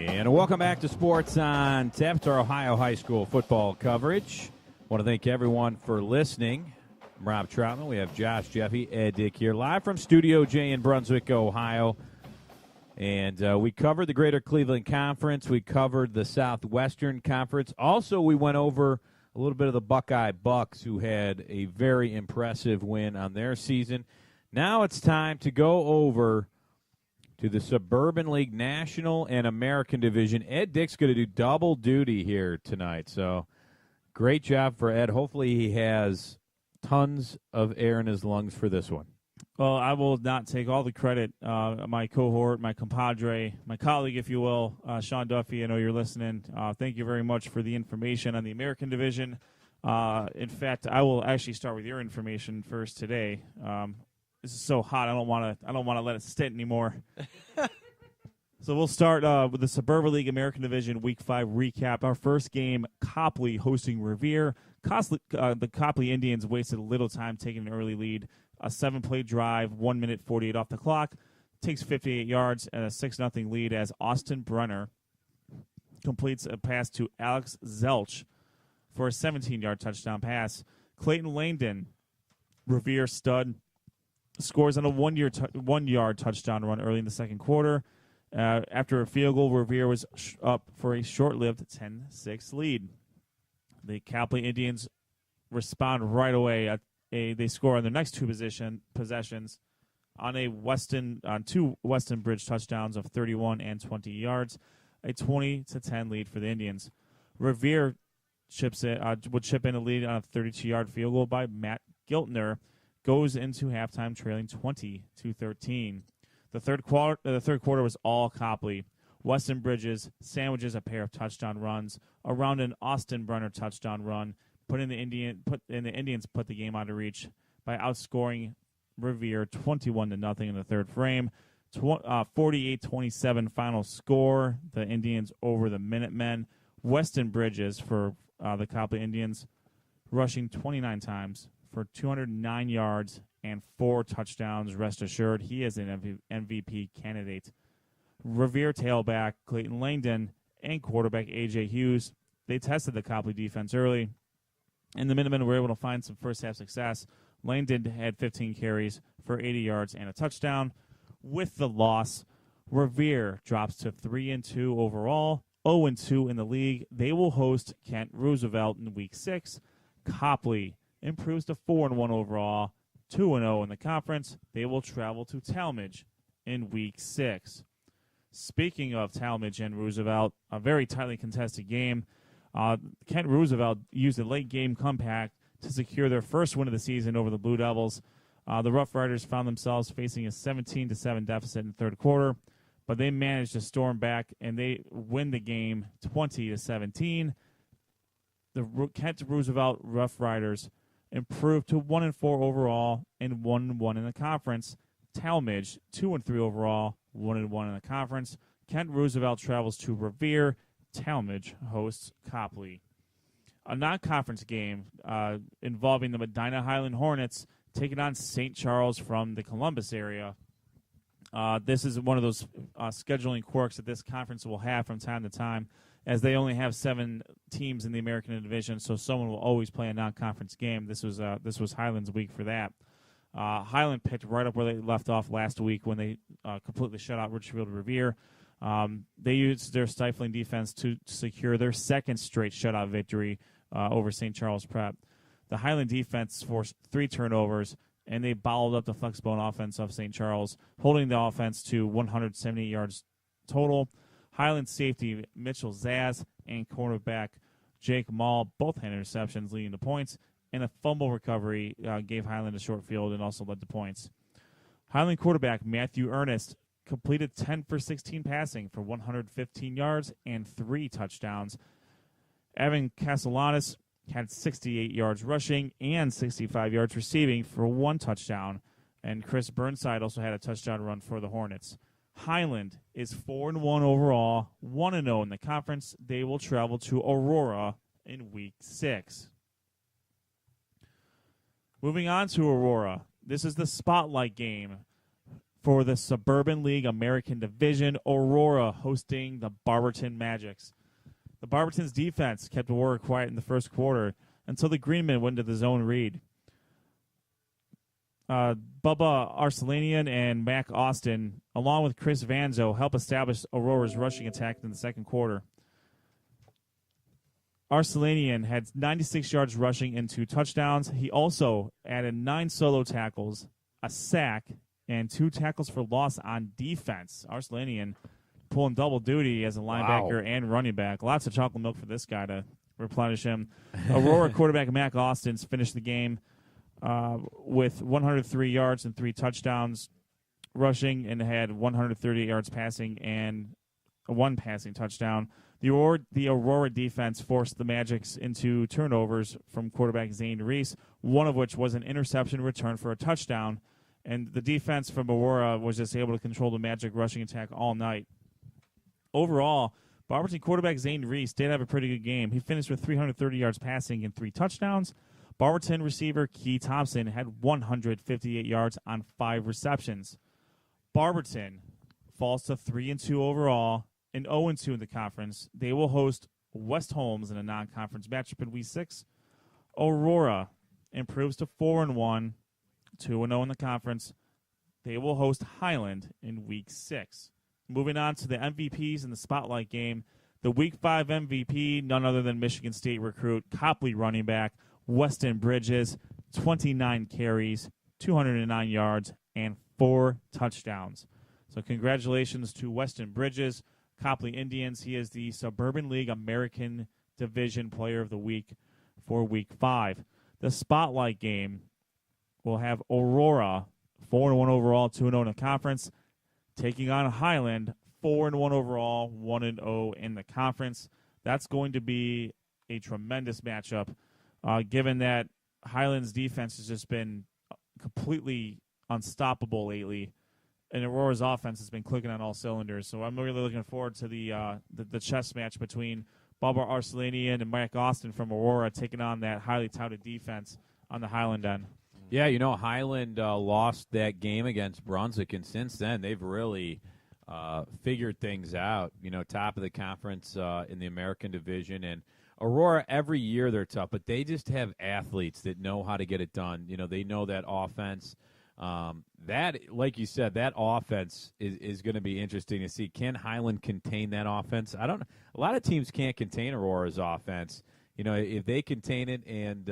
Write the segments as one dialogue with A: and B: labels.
A: And welcome back to Sports on Tap, our Ohio High School football coverage. I want to thank everyone for listening. I'm Rob Troutman. We have Josh, Jeffy, Ed Dick here live from Studio J in Brunswick, Ohio. And we covered the Greater Cleveland Conference. We covered the Southwestern Conference. Also, we went over a little bit of the Buckeye Bucks, who had a very impressive win on their season. Now it's time to go over to the Suburban League National and American Division. Ed Dick's going to do double duty here tonight. So great job for Ed. Hopefully he has tons of air in his lungs for this one.
B: Well, I will not take all the credit. My cohort, my compadre, my colleague, if you will, Sean Duffy, I know you're listening. Thank you very much for the information on the American Division. In fact, I will actually start with your information first today. This is so hot. I don't want to let it sit anymore. So we'll start with the Suburban League American Division Week 5 recap. Our first game, Copley hosting Revere. The Copley Indians wasted a little time taking an early lead. A 7-play drive, 1 minute 48 off the clock. Takes 58 yards and a 6-0 lead as Austin Brenner completes a pass to Alex Zelch for a 17-yard touchdown pass. Clayton Langdon, Revere stud, scores on a 1-yard touchdown run early in the second quarter. After a field goal, Revere was up for a short-lived 10-6 lead. The Copley Indians respond right away. They score on their next two possessions on two Weston Bridge touchdowns of 31 and 20 yards, a 20-10 lead for the Indians. Revere would chip in a lead on a 32-yard field goal by Matt Giltner, goes into halftime trailing 20-13. The third quarter was all Copley. Weston Bridges sandwiches a pair of touchdown runs around an Austin Brenner touchdown run. The Indians put the game out of reach by outscoring Revere 21-0 in the third frame. 48-27 final score. The Indians over the Minutemen. Weston Bridges for the Copley Indians rushing 29 times for 209 yards and 4 touchdowns. Rest assured, he is an MVP candidate. Revere tailback Clayton Langdon and quarterback A.J. Hughes, they tested the Copley defense early, and the Minutemen were able to find some first-half success. Langdon had 15 carries for 80 yards and a touchdown. With the loss, Revere drops to 3-2 overall, 0-2 in the league. They will host Kent Roosevelt in Week 6. Copley improves to 4-1 overall, 2-0 in the conference. They will travel to Talmadge in Week 6. Speaking of Talmadge and Roosevelt, a very tightly contested game. Kent Roosevelt used a late-game comeback to secure their first win of the season over the Blue Devils. The Rough Riders found themselves facing a 17-7 deficit in the third quarter, but they managed to storm back, and they win the game 20-17. The Kent Roosevelt Rough Riders improved to 1-4 overall and 1-1 in the conference. Talmadge 2-3 overall, 1-1 in the conference. Kent Roosevelt travels to Revere. Talmadge hosts Copley. A non-conference game involving the Medina Highland Hornets taking on St. Charles from the Columbus area. This is one of those scheduling quirks that this conference will have from time to time, as they only have 7 teams in the American Division, so someone will always play a non-conference game. This was Highland's week for that. Highland picked right up where they left off last week when they completely shut out Richfield Revere. They used their stifling defense to secure their second straight shutout victory over St. Charles Prep. The Highland defense forced 3 turnovers, and they bottled up the flexible offense of St. Charles, holding the offense to 178 yards total. Highland safety Mitchell Zaz and cornerback Jake Mall both had interceptions leading to points, and a fumble recovery gave Highland a short field and also led to points. Highland quarterback Matthew Ernest completed 10 for 16 passing for 115 yards and 3 touchdowns. Evan Castellanos had 68 yards rushing and 65 yards receiving for 1 touchdown, and Chris Burnside also had a touchdown run for the Hornets. Highland is 4-1 overall, 1-0 in the conference. They will travel to Aurora in Week 6. Moving on to Aurora, this is the spotlight game for the Suburban League American Division. Aurora hosting the Barberton Magics. The Barberton's defense kept Aurora quiet in the first quarter until the Greenmen went into the zone read. Bubba Arcelanian and Mac Austin, along with Chris Vanzo, help establish Aurora's rushing attack in the second quarter. Arcelanian had 96 yards rushing and 2 touchdowns. He also added 9 solo tackles, a sack, and 2 tackles for loss on defense. Arcelanian pulling double duty as a linebacker and running back. Lots of chocolate milk for this guy to replenish him. Aurora quarterback Mac Austin finished the game with 103 yards and 3 touchdowns rushing, and had 130 yards passing and 1 passing touchdown. The Aurora defense forced the Magics into turnovers from quarterback Zane Reese, one of which was an interception return for a touchdown. And the defense from Aurora was just able to control the Magic rushing attack all night. Overall, Barberton quarterback Zane Reese did have a pretty good game. He finished with 330 yards passing and 3 touchdowns. Barberton receiver Key Thompson had 158 yards on 5 receptions. Barberton falls to 3-2 overall and 0-2 in the conference. They will host West Holmes in a non-conference matchup in Week 6. Aurora improves to 4-1, 2-0 in the conference. They will host Highland in Week 6. Moving on to the MVPs in the Spotlight game. The Week 5 MVP, none other than Michigan State recruit, Copley running back, Weston Bridges, 29 carries, 209 yards, and 4 touchdowns. So congratulations to Weston Bridges, Copley Indians. He is the Suburban League American Division Player of the Week for Week 5. The Spotlight game will have Aurora, 4-1 overall, 2-0 in the conference, taking on Highland, 4-1 overall, 1-0 in the conference. That's going to be a tremendous matchup, given that Highland's defense has just been completely unstoppable lately, and Aurora's offense has been clicking on all cylinders. So I'm really looking forward to the chess match between Bubba Arcelanian and Mike Austin from Aurora taking on that highly touted defense on the Highland end.
A: Yeah, Highland lost that game against Brunswick, and since then they've really figured things out. Top of the conference in the American Division, and Aurora, every year they're tough, but they just have athletes that know how to get it done. They know that offense. That, like you said, that offense is going to be interesting to see. Can Highland contain that offense? I don't know. A lot of teams can't contain Aurora's offense. If they contain it, and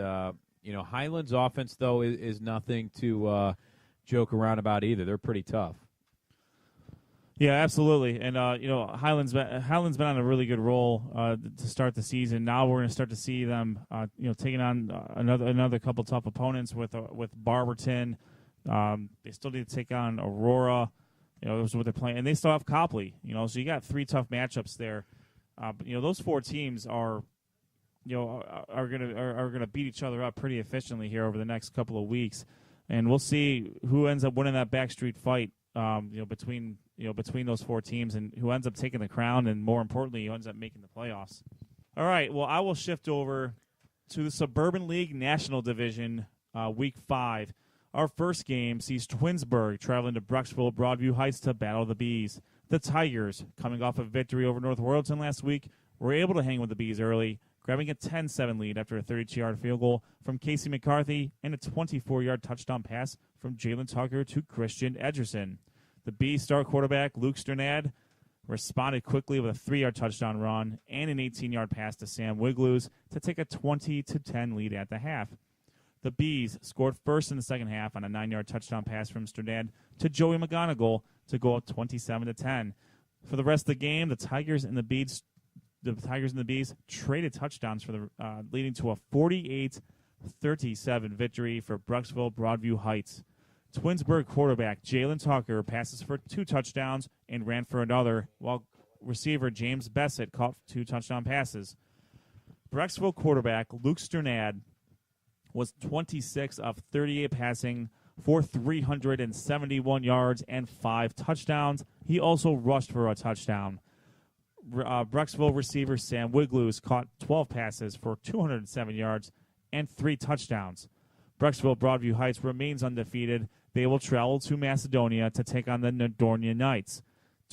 A: Highland's offense though is nothing to joke around about either. They're pretty tough.
B: Yeah, absolutely. And Highland's been on a really good roll to start the season. Now we're going to start to see them taking on another couple tough opponents with Barberton. They still need to take on Aurora. Those are what they're playing, and they still have Copley. So you got 3 tough matchups there. But those 4 teams are gonna beat each other up pretty efficiently here over the next couple of weeks, and we'll see who ends up winning that backstreet fight. Between those 4 teams, and who ends up taking the crown, and more importantly, who ends up making the playoffs. All right, well, I will shift over to the Suburban League National Division, Week 5. Our first game sees Twinsburg traveling to Brucksville, Broadview Heights to battle the Bees. The Tigers, coming off a victory over North Royalton last week, were able to hang with the Bees early, grabbing a 10-7 lead after a 32-yard field goal from Casey McCarthy and a 24-yard touchdown pass from Jalen Tucker to Christian Edgerson. The Bees star quarterback, Luke Sternad, responded quickly with a 3-yard touchdown run and an 18-yard pass to Sam Wigloos to take a 20-10 lead at the half. The Bees scored first in the second half on a 9-yard touchdown pass from Sternad to Joey McGonigal to go up 27-10. For the rest of the game, the Tigers and the Bees traded touchdowns for the leading to a 48-37 victory for Brucksville Broadview Heights. Twinsburg quarterback Jalen Tucker passes for 2 touchdowns and ran for another, while receiver James Bessett caught 2 touchdown passes. Brucksville quarterback Luke Sternad was 26 of 38 passing for 371 yards and 5 touchdowns. He also rushed for a touchdown. Brucksville receiver Sam Wigloos caught 12 passes for 207 yards and 3 touchdowns. Brucksville Broadview Heights remains undefeated. They will travel to Macedonia to take on the Nordonia Knights.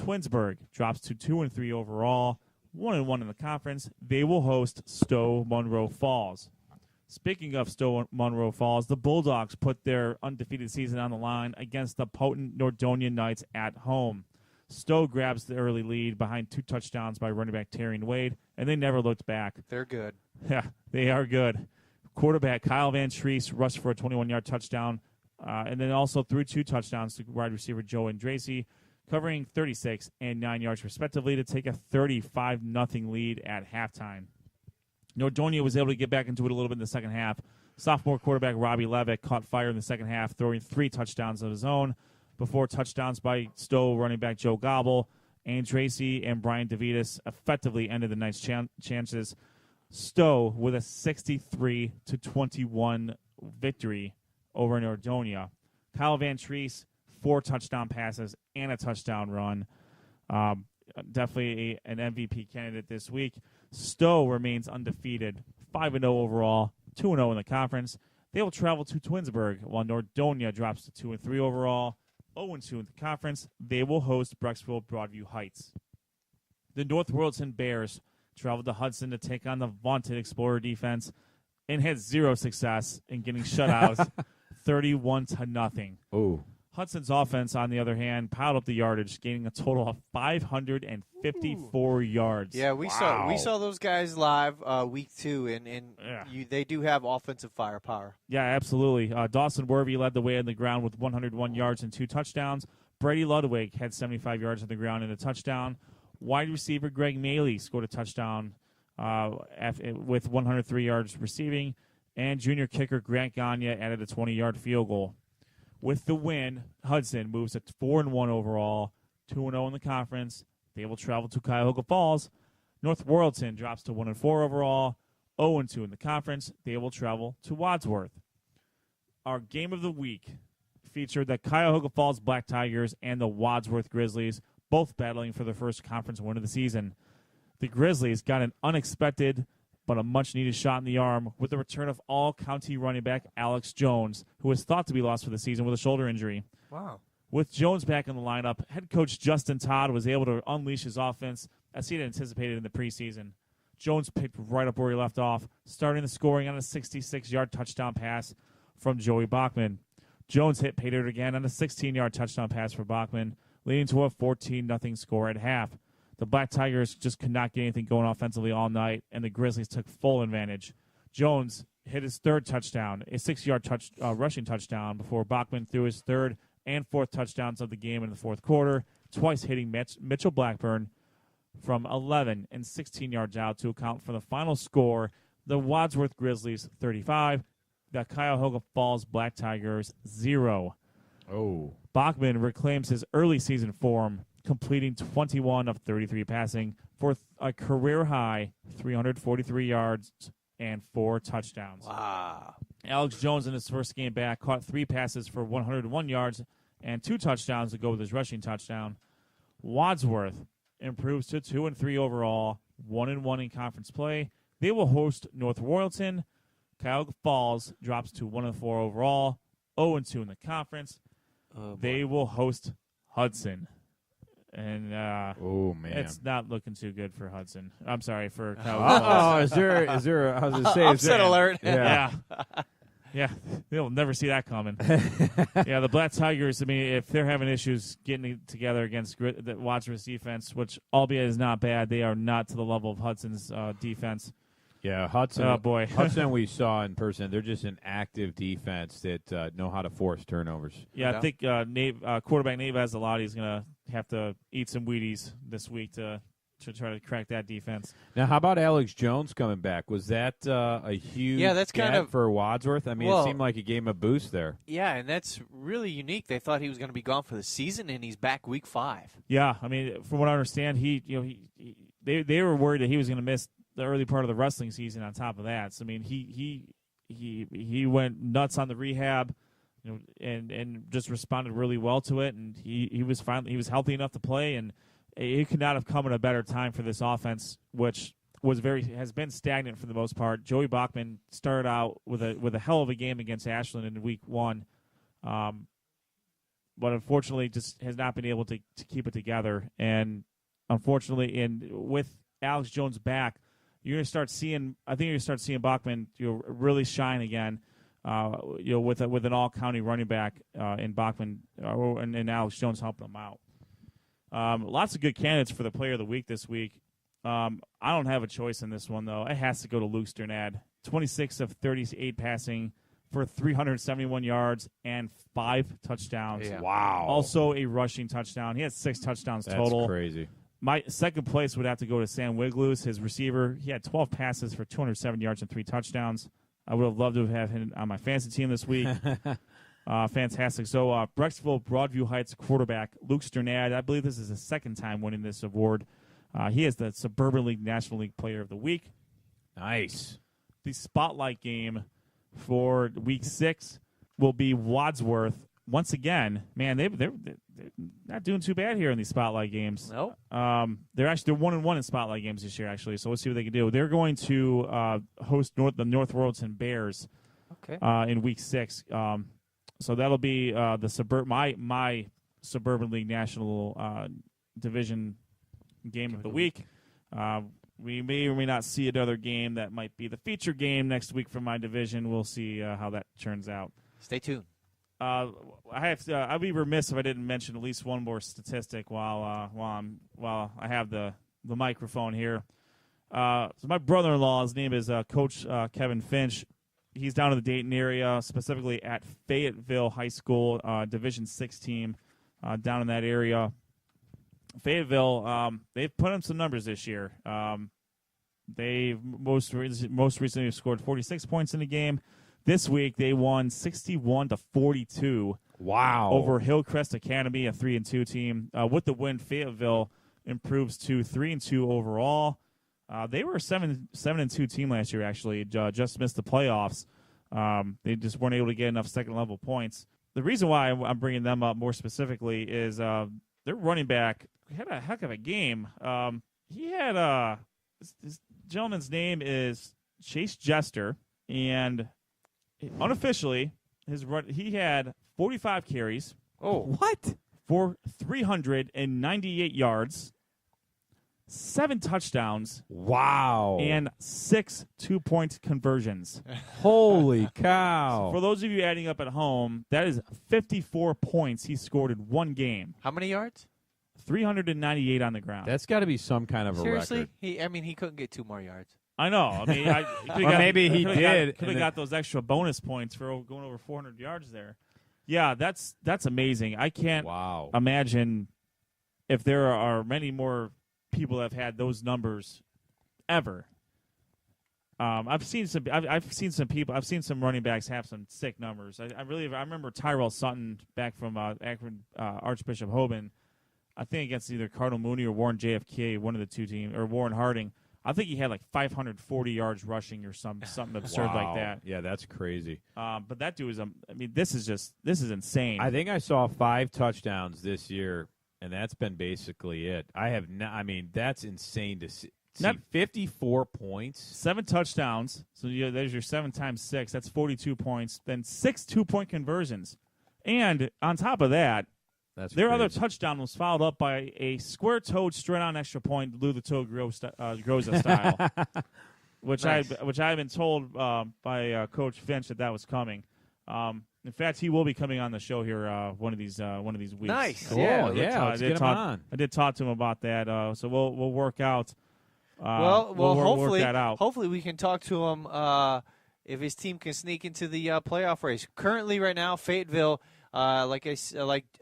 B: Twinsburg drops to 2-3 overall, 1-1 in the conference. They will host Stowe Monroe Falls. Speaking of Stowe Monroe Falls, the Bulldogs put their undefeated season on the line against the potent Nordonia Knights at home. Stowe grabs the early lead behind 2 touchdowns by running back Terrian Wade, and they never looked back.
C: They're good.
B: Yeah, they are good. Quarterback Kyle Van Treese rushed for a 21-yard touchdown, and then also threw 2 touchdowns to wide receiver Joe Andrasey, covering 36 and 9 yards respectively to take a 35-0 lead at halftime. Nordonia was able to get back into it a little bit in the second half. Sophomore quarterback Robbie Levitt caught fire in the second half, throwing 3 touchdowns of his own before touchdowns by Stowe running back Joe Gobble. Andrasey and Brian DeVitas effectively ended the night's chances. Stowe with a 63-21 victory over Nordonia. Kyle Van Treese, 4 touchdown passes and a touchdown run. Definitely an MVP candidate this week. Stowe remains undefeated, 5-0 overall, 2-0 in the conference. They will travel to Twinsburg, while Nordonia drops to 2-3 overall, 0-2 in the conference. They will host Brecksville Broadview Heights. The North Royalton Bears traveled to Hudson to take on the vaunted Explorer defense and had 0 success in getting shut out 31-0.
A: Oh.
B: Hudson's offense, on the other hand, piled up the yardage, gaining a total of 554 yards.
C: Yeah, we saw those guys live week 2, and
B: Yeah.
C: they do have offensive firepower.
B: Yeah, absolutely. Dawson Worvey led the way on the ground with 101 yards and 2 touchdowns. Brady Ludwig had 75 yards on the ground and a touchdown. Wide receiver Greg Maley scored a touchdown with 103 yards receiving, and junior kicker Grant Gagne added a 20-yard field goal. With the win, Hudson moves to 4-1 overall, 2-0 in the conference. They will travel to Cuyahoga Falls. North Royalton drops to 1-4 overall, 0-2 in the conference. They will travel to Wadsworth. Our game of the week featured the Cuyahoga Falls Black Tigers and the Wadsworth Grizzlies, both battling for their first conference win of the season. The Grizzlies got an unexpected but a much-needed shot in the arm with the return of all-county running back Alex Jones, who was thought to be lost for the season with a shoulder injury.
C: Wow.
B: With Jones back in the lineup, head coach Justin Todd was able to unleash his offense as he had anticipated in the preseason. Jones picked right up where he left off, starting the scoring on a 66-yard touchdown pass from Joey Bachman. Jones hit pay dirt again on a 16-yard touchdown pass for Bachman, leading to a 14-0 score at half. The Black Tigers just could not get anything going offensively all night, and the Grizzlies took full advantage. Jones hit his 3rd touchdown, a 6-yard rushing touchdown, before Bachman threw his 3rd and 4th touchdowns of the game in the 4th quarter, twice hitting Mitchell Blackburn from 11 and 16 yards out to account for the final score, the Wadsworth Grizzlies 35, the Cuyahoga Falls Black Tigers 0.
A: Oh.
B: Bachman reclaims his early season form, completing 21 of 33 passing for a career-high 343 yards and 4 touchdowns.
C: Wow.
B: Alex Jones, in his first game back, caught 3 passes for 101 yards and 2 touchdowns to go with his rushing touchdown. Wadsworth improves to 2-3 overall, 1-1 in conference play. They will host North Royalton. Cuyahoga Falls drops to 1-4 overall, 0-2 in the conference. They will host Hudson. And
A: oh man,
B: it's not looking too good for Hudson. I'm sorry for Cuyahoga Falls.
A: is there? I was going to say,
C: upset alert.
B: Yeah. Yeah, they'll never see that coming. Yeah, the Black Tigers, I mean, if they're having issues getting together against the Wadsworth defense, which albeit is not bad, they are not to the level of Hudson's defense.
A: Yeah, Hudson.
B: Oh, boy.
A: Hudson we saw in person. They're just an active defense that know how to force turnovers.
B: Yeah, I think quarterback Nate Vazzalotti is going to have to eat some Wheaties this week to try to crack that defense.
A: Now, how about Alex Jones coming back? Was that a huge
C: that's kind of
A: for Wadsworth? I mean, it seemed like it gave him a boost there.
C: Yeah, and that's really unique. They thought he was going to be gone for the season, and he's back week 5.
B: Yeah, I mean, from what I understand, they were worried that he was going to miss the early part of the wrestling season. On top of that, so I mean, he went nuts on the rehab, and just responded really well to it, and he was healthy enough to play, and it could not have come at a better time for this offense, which has been stagnant for the most part. Joey Bachman started out with a hell of a game against Ashland in week 1, but unfortunately just has not been able to keep it together. And unfortunately, and with Alex Jones back, you're going to start seeing. I think you're going to start seeing Bachman really shine again. With an all-county running back in Bachman and Alex Jones helping him out. Lots of good candidates for the Player of the Week this week. I don't have a choice in this one though. It has to go to Luke Sternad. 26 of 38 passing for 371 yards and 5 touchdowns.
C: Yeah.
A: Wow.
B: Also a rushing touchdown. He had 6 touchdowns total.
A: That's crazy.
B: My second place would have to go to Sam Wiglusz, his receiver. He had 12 passes for 207 yards and 3 touchdowns. I would have loved to have him on my fantasy team this week. Fantastic. So Brecksville Broadview Heights quarterback Luke Sternad, I believe this is his second time winning this award. He is the Suburban League National League Player of the Week.
A: Nice.
B: The spotlight game for Week 6 will be Wadsworth. Once again, man, they're not doing too bad here in these spotlight games.
C: Nope.
B: They're 1-1 in spotlight games this year, actually. So let's see what they can do. They're going to host the North Royalton Bears.
C: Okay.
B: In Week 6. So that'll be the my Suburban League National Division game of the week. We may or may not see another game that might be the feature game next week for my division. We'll see how that turns out.
C: Stay tuned.
B: I'd be remiss if I didn't mention at least one more statistic while I have the microphone here. So my brother-in-law, his name is Coach Kevin Finch. He's down in the Dayton area, specifically at Fayetteville High School, Division 6 team down in that area. Fayetteville, they've put up some numbers this year. They've most recently scored 46 points in the game. This week they won 61-42.
A: Wow!
B: Over Hillcrest Academy, a 3-2 team. With the win, Fayetteville improves to 3-2 overall. They were a 7-2 team last year. Actually, just missed the playoffs. They just weren't able to get enough second-level points. The reason why I'm bringing them up more specifically is their running back had a heck of a game. He had this gentleman's name is Chase Jester, and unofficially he had 45 carries.
C: Oh,
A: what?
B: For 398 yards. 7 touchdowns.
A: Wow.
B: And 6 two-point conversions.
A: Holy cow.
B: For those of you adding up at home, that is 54 points he scored in one game.
C: how many yards?
B: 398 on the ground.
A: That's got to be some kind of a
C: Seriously?
A: record.
C: He couldn't get 2 more yards.
B: I know. I mean,
A: Or maybe he did.
B: Could have got those extra bonus points for going over 400 yards there. Yeah, that's amazing. I can't imagine if there are many more people that have had those numbers ever. I've seen some people. I've seen some running backs have some sick numbers. I remember Tyrell Sutton back from Akron, Archbishop Hoban. I think against either Cardinal Mooney or Warren JFK, one of the two teams, or Warren Harding. I think he had like 540 yards rushing or something absurd like that.
A: Yeah, that's crazy.
B: But that dude is. This is insane.
A: I think I saw 5 touchdowns this year, and that's been basically it. That's insane to see. 54 points.
B: 7 touchdowns. So there's your 7 times 6. That's 42 points. Then 6 two-point conversions. And on top of that, their other touchdown was followed up by a square-toed straight-on extra point, Lou the Toe Groza style, which
C: nice.
B: I've been told by Coach Finch that was coming. In fact, he will be coming on the show here one of these weeks.
C: Nice.
A: Cool.
C: Yeah.
A: Let's get him on.
B: I did talk to him about that, so we'll work out.
C: We'll
B: work that out.
C: Hopefully we can talk to him if his team can sneak into the playoff race. Currently, right now, Fayetteville. Like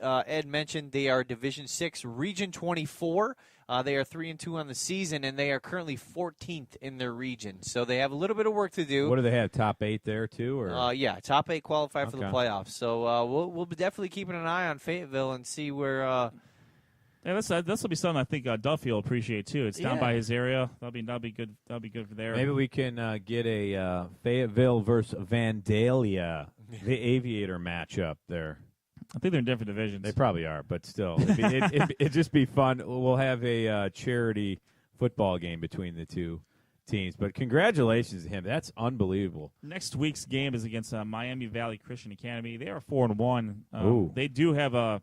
C: Ed mentioned, they are Division 6, Region 24. They are 3-2 on the season, and they are currently 14th in their region. So they have a little bit of work to do.
A: What do they have? Top 8 there too, or
C: yeah, top 8 qualify for the playoffs. So we'll be definitely keeping an eye on Fayetteville and see where.
B: Yeah, this will be something I think Duffy will appreciate too. It's down by his area. That'll be good. That'll be good for there.
A: Maybe we can get a Fayetteville versus Vandalia, the Aviator matchup there.
B: I think they're in different divisions.
A: They probably are, but still, it'd just be fun. We'll have a charity football game between the two teams. But congratulations to him. That's unbelievable.
B: Next week's game is against Miami Valley Christian Academy. They are 4-1.
A: Ooh.
B: They do have a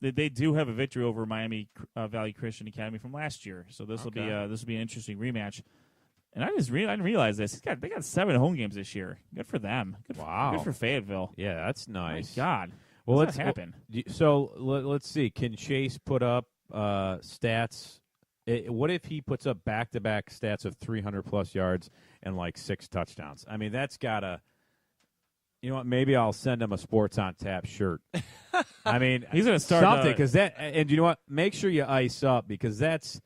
B: they do have a victory over Miami Valley Christian Academy from last year, so this will be an interesting rematch. And I didn't realize this. They got 7 home games this year. Good for them. Good for Fayetteville.
A: Yeah, that's nice.
B: My God.
A: Well,
B: let's happen.
A: So let's see. Can Chase put up stats? What if he puts up back-to-back stats of 300-plus yards and like 6 touchdowns? I mean, that's gotta. You know what? Maybe I'll send him a Sports on Tap shirt. I mean,
B: he's gonna start
A: something because that. And you know what? Make sure you ice up because that's.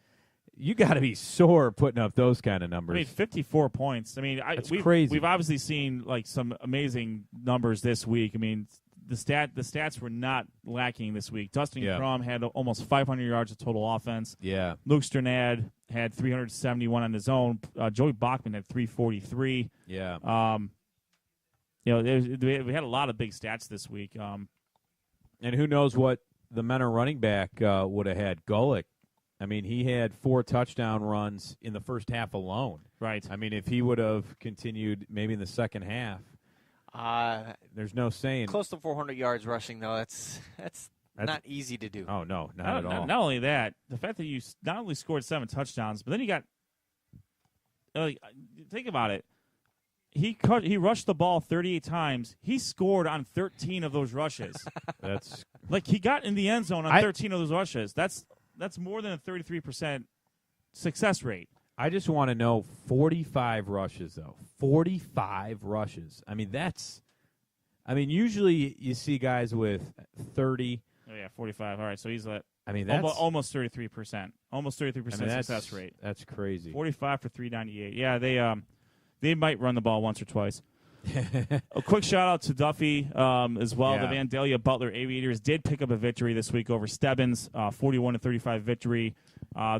A: You got to be sore putting up those kind of numbers.
B: I mean, 54 points. I mean,
A: crazy.
B: We've obviously seen like some amazing numbers this week. I mean, the stats were not lacking this week. Dustin Crum had almost 500 yards of total offense.
A: Yeah.
B: Luke Sternad had 371 on his own. Joey Bachman had 343.
A: Yeah.
B: We had a lot of big stats this week.
A: And who knows what the Menor running back would have had. Golick. I mean, he had 4 touchdown runs in the first half alone.
B: Right.
A: I mean, if he would have continued maybe in the second half, there's no saying.
C: Close to 400 yards rushing, though. That's not easy to do.
A: Oh, no, not at all.
B: Not only that, the fact that you not only scored 7 touchdowns, but then you got think about it. He rushed the ball 38 times. He scored on 13 of those rushes.
A: That's
B: like he got in the end zone on 13 of those rushes. That's more than a 33% success rate.
A: I just want to know 45 rushes, though. 45 rushes. I mean, usually you see guys with 30.
B: Oh, yeah, 45. All right, so he's at
A: that's
B: almost 33%. Almost 33% success rate.
A: That's crazy.
B: 45 for 398. Yeah, they might run the ball once or twice. A quick shout-out to Duffy as well.
A: Yeah.
B: The Vandalia Butler Aviators did pick up a victory this week over Stebbins, 41-35 victory.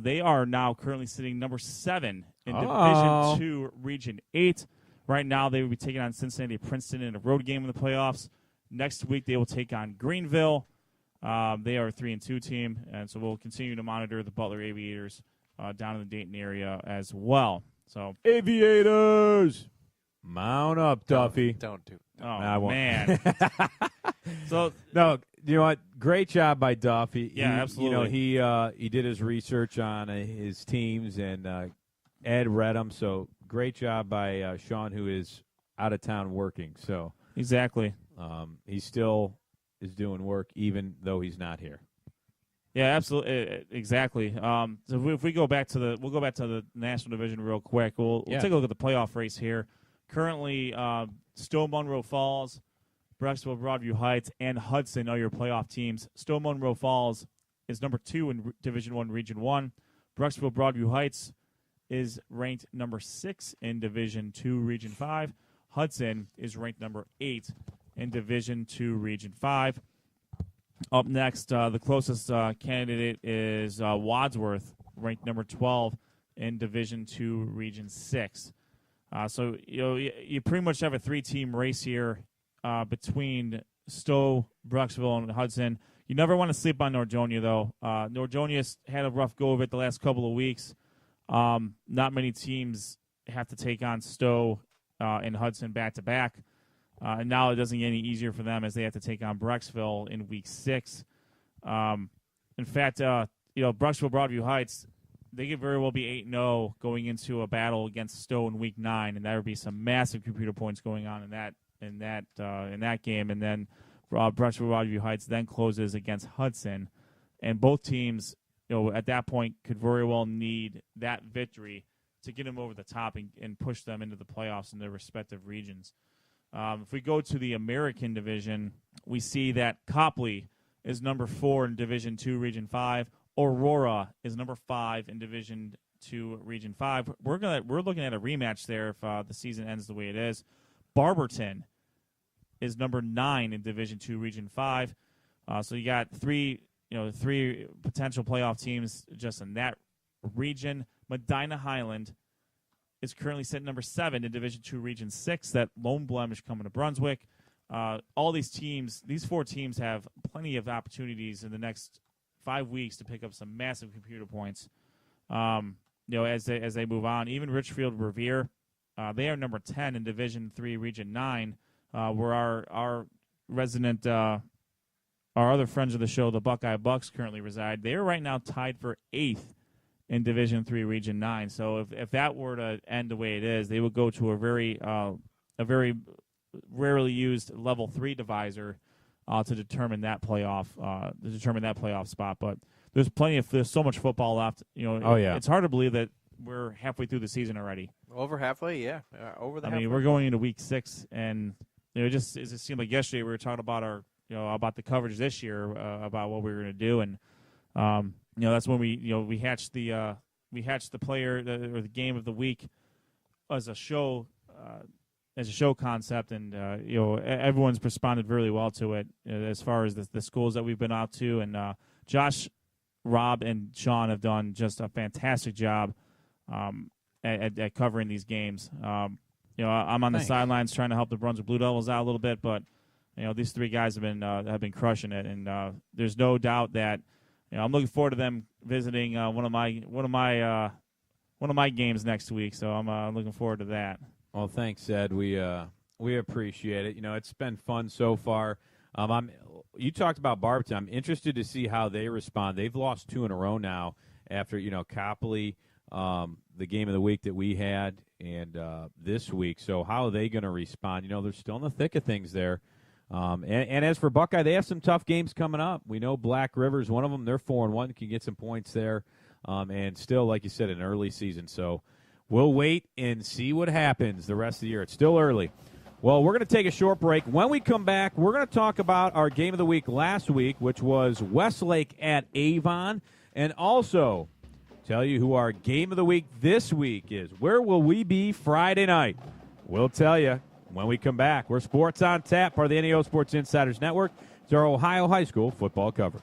B: They are now currently sitting number 7 in Division II, Region 8. Right now, they will be taking on Cincinnati Princeton in a road game in the playoffs. Next week, they will take on Greenville. They are a 3-2 team, and so we'll continue to monitor the Butler Aviators down in the Dayton area as well. So
A: Aviators! Mount up, Duffy.
C: Don't do.
B: Oh, I won't. Man. So
A: no, you know what? Great job by Duffy.
B: Yeah, absolutely.
A: You know, he did his research on his teams, and Ed read them. So great job by Sean, who is out of town working. So
B: exactly,
A: he still is doing work even though he's not here.
B: Yeah, absolutely, exactly. So if we go back to the National Division real quick. We'll take a look at the playoff race here. Currently, Stowe Monroe Falls, Brecksville, Broadview Heights, and Hudson are your playoff teams. Stowe Monroe Falls is number 2 in Division 1, Region 1. Brecksville, Broadview Heights is ranked number 6 in Division 2, Region 5. Hudson is ranked number 8 in Division 2, Region 5. Up next, the closest candidate is Wadsworth, ranked number 12 in Division 2, Region 6. So you pretty much have a 3-team race here between Stowe, Brecksville, and Hudson. You never want to sleep on Nordonia, though. Nordonia's had a rough go of it the last couple of weeks. Not many teams have to take on Stowe and Hudson back-to-back. And now it doesn't get any easier for them as they have to take on Brecksville in Week 6. In fact, Brecksville, Broadview Heights, they could very well be 8-0 going into a battle against Stowe in Week 9, and there would be some massive computer points going on in that game. And then Brecksville, Broadview Heights then closes against Hudson, and both teams, at that point, could very well need that victory to get them over the top and push them into the playoffs in their respective regions. If we go to the American Division, we see that Copley is number 4 in Division 2, Region 5. Aurora is number 5 in Division 2, Region 5. We're looking at a rematch there if the season ends the way it is. Barberton is number 9 in Division 2, Region 5. So you got three potential playoff teams just in that region. Medina Highland is currently sitting number 7 in Division 2, Region 6. That lone blemish coming to Brunswick. All these 4 teams have plenty of opportunities in the next 5 weeks to pick up some massive computer points. As they move on. Even Richfield Revere, they are number 10 in Division 3, Region 9, where our resident our other friends of the show, the Buckeye Bucks, currently reside. They are right now tied for 8th in Division III, Region 9. So if that were to end the way it is, they would go to a very rarely used Level 3 divisor to determine that playoff spot. But there's so much football left. It's hard to believe that we're halfway through the season already.
C: Over halfway, yeah. Over the.
B: I mean, we're going into week 6, and it seemed like yesterday we were talking about about the coverage this year, about what we were going to do, and that's when we hatched the player or the game of the week as a show concept, and everyone's responded really well to it as far as the schools that we've been out to, and Josh, Rob, and Sean have done just a fantastic job at covering these games. I'm on the sidelines trying to help the Brunswick Blue Devils out a little bit, but these 3 guys have been crushing it, and there's no doubt that I'm looking forward to them visiting one of my games next week. So I'm looking forward to that.
A: Well, thanks, Ed. We appreciate it. It's been fun so far. You talked about Barberton. I'm interested to see how they respond. They've lost 2 in a row now after Copley, the game of the week that we had, and this week. So how are they going to respond? They're still in the thick of things there. And as for Buckeye, they have some tough games coming up. We know Black River's one of them. They're 4-1, can get some points there, and still, like you said, an early season. So we'll wait and see what happens the rest of the year. It's still early. Well, we're going to take a short break. When we come back, we're going to talk about our game of the week last week, which was Westlake at Avon, and also tell you who our game of the week this week is. Where will we be Friday night? We'll tell you when we come back. We're Sports on Tap, part of the NEO Sports Insiders Network. It's our Ohio High School football coverage.